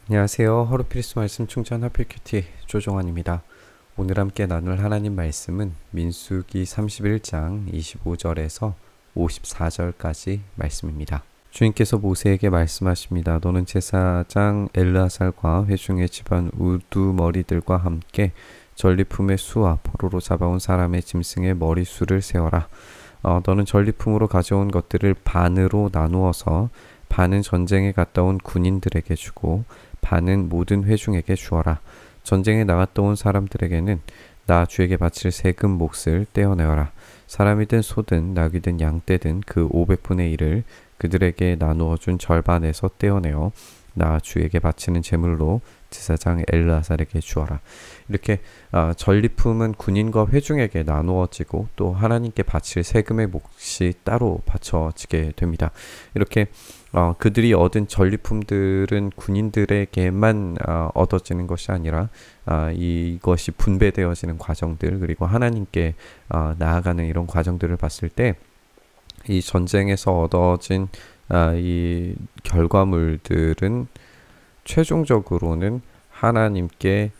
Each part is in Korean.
안녕하세요. 하루필수 말씀 충전 하필큐티 조종환입니다. 오늘 함께 나눌 하나님 말씀은 민수기 31장 25절에서 54절까지 말씀입니다. 주님께서 모세에게 말씀하십니다. 너는 제사장 엘르아살과 회중의 집안 우두머리들과 함께 전리품의 수와 포로로 잡아온 사람의 짐승의 머리수를 세어라. 너는 전리품으로 가져온 것들을 반으로 나누어서 반은 전쟁에 갔다 온 군인들에게 주고 반은 모든 회중에게 주어라. 전쟁에 나갔다 온 사람들에게는 나 주에게 바칠 세금 몫을 떼어내어라. 사람이든 소든 나귀든 양떼든 그 500분의 1을 그들에게 나누어 준 절반에서 떼어내어 나 주에게 바치는 제물로 제사장 엘르아살에게 주어라. 이렇게 전리품은 군인과 회중에게 나누어지고 또 하나님께 바칠 세금의 몫이 따로 바쳐지게 됩니다. 이렇게 그들이 얻은 전리품들은 군인들에게만 얻어지는 것이 아니라 이것이 분배되어지는 과정들, 그리고 하나님께 나아가는 이런 과정들을 봤을 때 이 전쟁에서 얻어진 이 결과물들은 최종적으로는 하나님께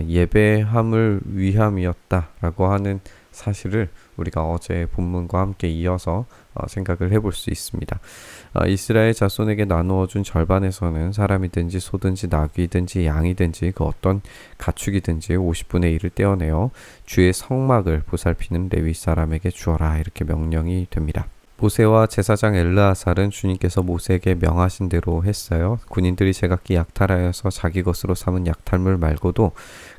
예배함을 위함이었다라고 하는 사실을 우리가 어제 본문과 함께 이어서 생각을 해볼 수 있습니다. 이스라엘 자손에게 나누어 준 절반에서는 사람이든지 소든지 나귀든지 양이든지 그 어떤 가축이든지 50분의 1을 떼어내어 주의 성막을 보살피는 레위 사람에게 주어라, 이렇게 명령이 됩니다. 모세와 제사장 엘르아살은 주님께서 모세에게 명하신 대로 했어요. 군인들이 제각기 약탈하여서 자기 것으로 삼은 약탈물 말고도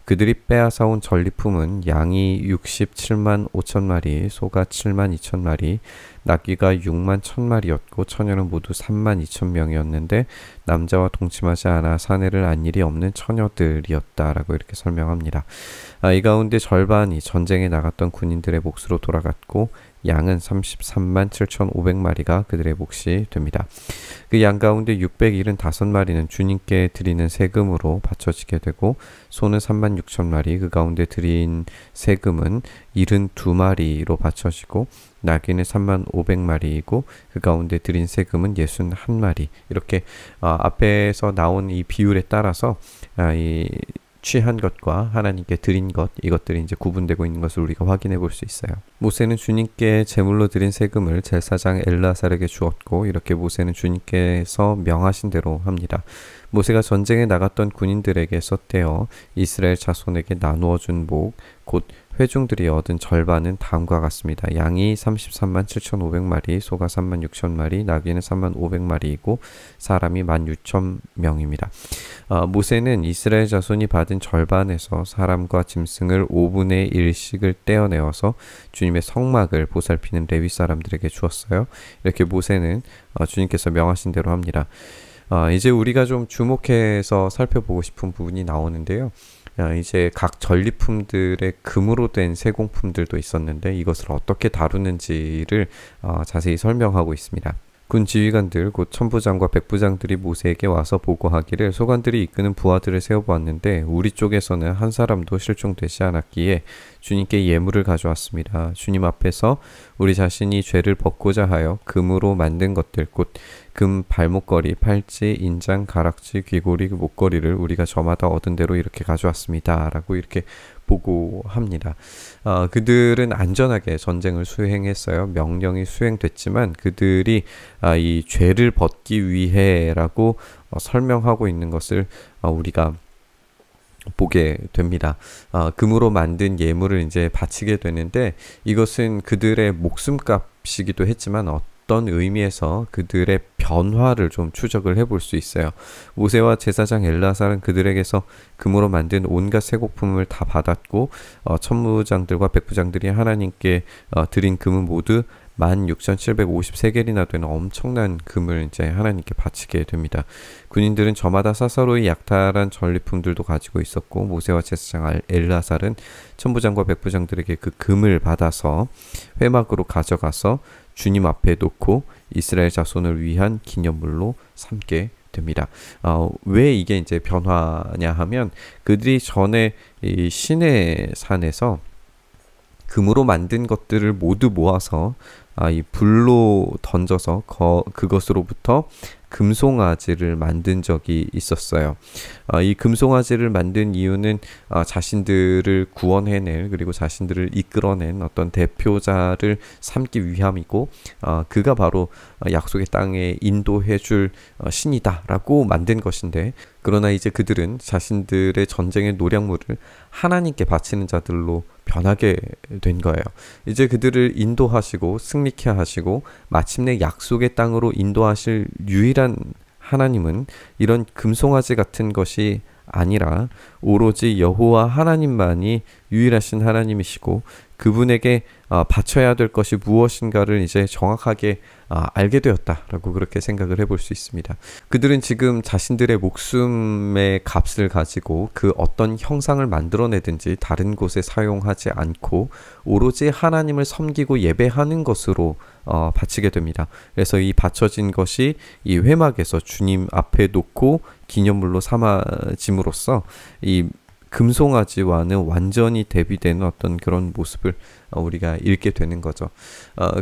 그들이 빼앗아온 전리품은 양이 67만 5천 마리, 소가 7만 2천 마리, 나귀가 6만 1천 마리였고 처녀는 모두 3만 2천 명이었는데 남자와 동침하지 않아 사내를 안 일이 없는 처녀들이었다라고 이렇게 설명합니다. 이 가운데 절반이 전쟁에 나갔던 군인들의 몫으로 돌아갔고 양은 33만 7,500마리가 그들의 몫이 됩니다. 그 양 가운데 675마리는 주님께 드리는 세금으로 바쳐지게 되고 소는 3만 6천 마리, 그 가운데 드린 세금은 72마리로 바쳐지고 나귀는 3만 500마리이고 그 가운데 드린 세금은 61마리. 이렇게 앞에서 나온 이 비율에 따라서 이 취한 것과 하나님께 드린 것, 이것들이 이제 구분되고 있는 것을 우리가 확인해 볼 수 있어요. 모세는 주님께 제물로 드린 세금을 제사장 엘르아살에게 주었고 이렇게 모세는 주님께서 명하신 대로 합니다. 모세가 전쟁에 나갔던 군인들에게 떼어 이스라엘 자손에게 나누어 준 목, 곧 회중들이 얻은 절반은 다음과 같습니다. 양이 33만 7,500마리, 소가 3만 6천 마리, 나귀는 3만 500마리이고 사람이 1만 6천 명입니다. 모세는 이스라엘 자손이 받은 절반에서 사람과 짐승을 5분의 1씩을 떼어내어서 주님의 성막을 보살피는 레위 사람들에게 주었어요. 이렇게 모세는 주님께서 명하신 대로 합니다. 이제 우리가 좀 주목해서 살펴보고 싶은 부분이 나오는데요. 이제 각 전리품들의 금으로 된 세공품들도 있었는데 이것을 어떻게 다루는지를 자세히 설명하고 있습니다. 군 지휘관들 곧 천부장과 백부장들이 모세에게 와서 보고하기를 소관들이 이끄는 부하들을 세워보았는데 우리 쪽에서는 한 사람도 실종되지 않았기에 주님께 예물을 가져왔습니다. 주님 앞에서 우리 자신이 죄를 벗고자 하여 금으로 만든 것들 곧 금 발목걸이, 팔찌, 인장, 가락지, 귀고리, 목걸이를 우리가 저마다 얻은 대로 이렇게 가져왔습니다. 라고 이렇게 보고합니다. 그들은 안전하게 전쟁을 수행했어요. 명령이 수행됐지만 그들이 이 죄를 벗기 위해라고 설명하고 있는 것을 우리가 보게 됩니다. 금으로 만든 예물을 이제 바치게 되는데 이것은 그들의 목숨값이기도 했지만 어떤 의미에서 그들의 변화를 좀 추적을 해볼 수 있어요. 모세와 제사장 엘르아살은 그들에게서 금으로 만든 온갖 세곡품을 다 받았고 천부장들과 백부장들이 하나님께 드린 금은 모두 16,753개리나 되는 엄청난 금을 이제 하나님께 바치게 됩니다. 군인들은 저마다 사사로이 약탈한 전리품들도 가지고 있었고 모세와 제사장 엘르아살은 천부장과 백부장들에게 그 금을 받아서 회막으로 가져가서 주님 앞에 놓고 이스라엘 자손을 위한 기념물로 삼게 됩니다. 왜 이게 이제 변화냐 하면 그들이 전에 이 시내 산에서 금으로 만든 것들을 모두 모아서 이 불로 던져서 그것으로부터 금송아지를 만든 적이 있었어요. 이 금송아지를 만든 이유는 자신들을 구원해낼, 그리고 자신들을 이끌어낸 어떤 대표자를 삼기 위함이고, 그가 바로 약속의 땅에 인도해줄 신이다 라고 만든 것인데, 그러나 이제 그들은 자신들의 전쟁의 노량물을 하나님께 바치는 자들로 변하게 된 거예요. 이제 그들을 인도하시고 승리케 하시고 마침내 약속의 땅으로 인도하실 유일한 하나님은 이런 금송아지 같은 것이 아니라 오로지 여호와 하나님만이 유일하신 하나님이시고, 그분에게 바쳐야 될 것이 무엇인가를 이제 정확하게 알게 되었다라고 그렇게 생각을 해볼 수 있습니다. 그들은 지금 자신들의 목숨의 값을 가지고 그 어떤 형상을 만들어내든지 다른 곳에 사용하지 않고 오로지 하나님을 섬기고 예배하는 것으로 바치게 됩니다. 그래서 이 바쳐진 것이 이 회막에서 주님 앞에 놓고 기념물로 삼아짐으로써 이 금송아지와는 완전히 대비되는 어떤 그런 모습을 우리가 읽게 되는 거죠.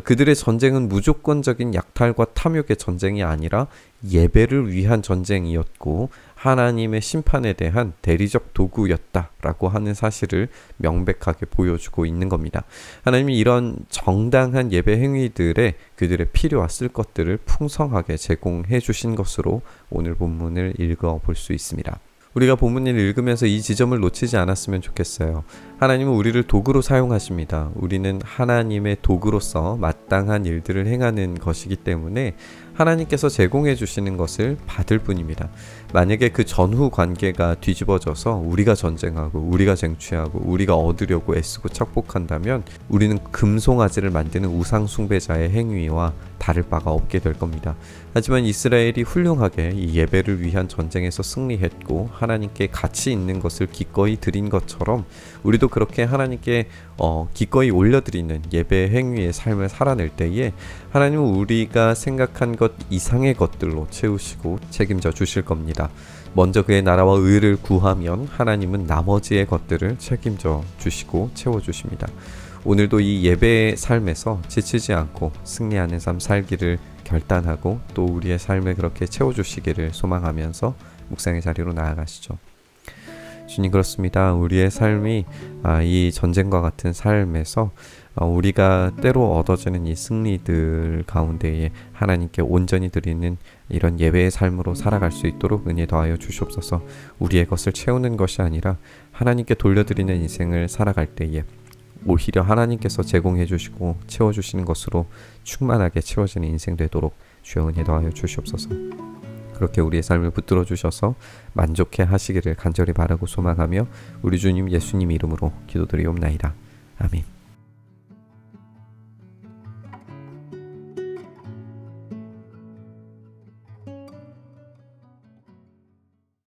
그들의 전쟁은 무조건적인 약탈과 탐욕의 전쟁이 아니라 예배를 위한 전쟁이었고 하나님의 심판에 대한 대리적 도구였다라고 하는 사실을 명백하게 보여주고 있는 겁니다. 하나님이 이런 정당한 예배 행위들에 그들의 필요와 쓸 것들을 풍성하게 제공해 주신 것으로 오늘 본문을 읽어볼 수 있습니다. 우리가 본문을 읽으면서 이 지점을 놓치지 않았으면 좋겠어요. 하나님은 우리를 도구로 사용하십니다. 우리는 하나님의 도구로서 마땅한 일들을 행하는 것이기 때문에 하나님께서 제공해 주시는 것을 받을 뿐입니다. 만약에 그 전후 관계가 뒤집어져서 우리가 전쟁하고 우리가 쟁취하고 우리가 얻으려고 애쓰고 착복한다면 우리는 금송아지를 만드는 우상 숭배자의 행위와 다를 바가 없게 될 겁니다. 하지만 이스라엘이 훌륭하게 이 예배를 위한 전쟁에서 승리했고 하나님께 가치 있는 것을 기꺼이 드린 것처럼 우리도 그렇게 하나님께 기꺼이 올려드리는 예배 행위의 삶을 살아낼 때에 하나님은 우리가 생각한 것 이상의 것들로 채우시고 책임져 주실 겁니다. 먼저 그의 나라와 의를 구하면 하나님은 나머지의 것들을 책임져 주시고 채워주십니다. 오늘도 이 예배의 삶에서 지치지 않고 승리하는 삶 살기를 결단하고 또 우리의 삶을 그렇게 채워주시기를 소망하면서 묵상의 자리로 나아가시죠. 주님, 그렇습니다. 우리의 삶이 이 전쟁과 같은 삶에서 우리가 때로 얻어지는 이 승리들 가운데에 하나님께 온전히 드리는 이런 예배의 삶으로 살아갈 수 있도록 은혜 더하여 주시옵소서. 우리의 것을 채우는 것이 아니라 하나님께 돌려드리는 인생을 살아갈 때에 오히려 하나님께서 제공해 주시고 채워주시는 것으로 충만하게 채워지는 인생 되도록 주여 은혜 더하여 주시옵소서. 그렇게 우리의 삶을 붙들어 주셔서 만족해 하시기를 간절히 바라고 소망하며 우리 주님 예수님 이름으로 기도드리옵나이다. 아멘.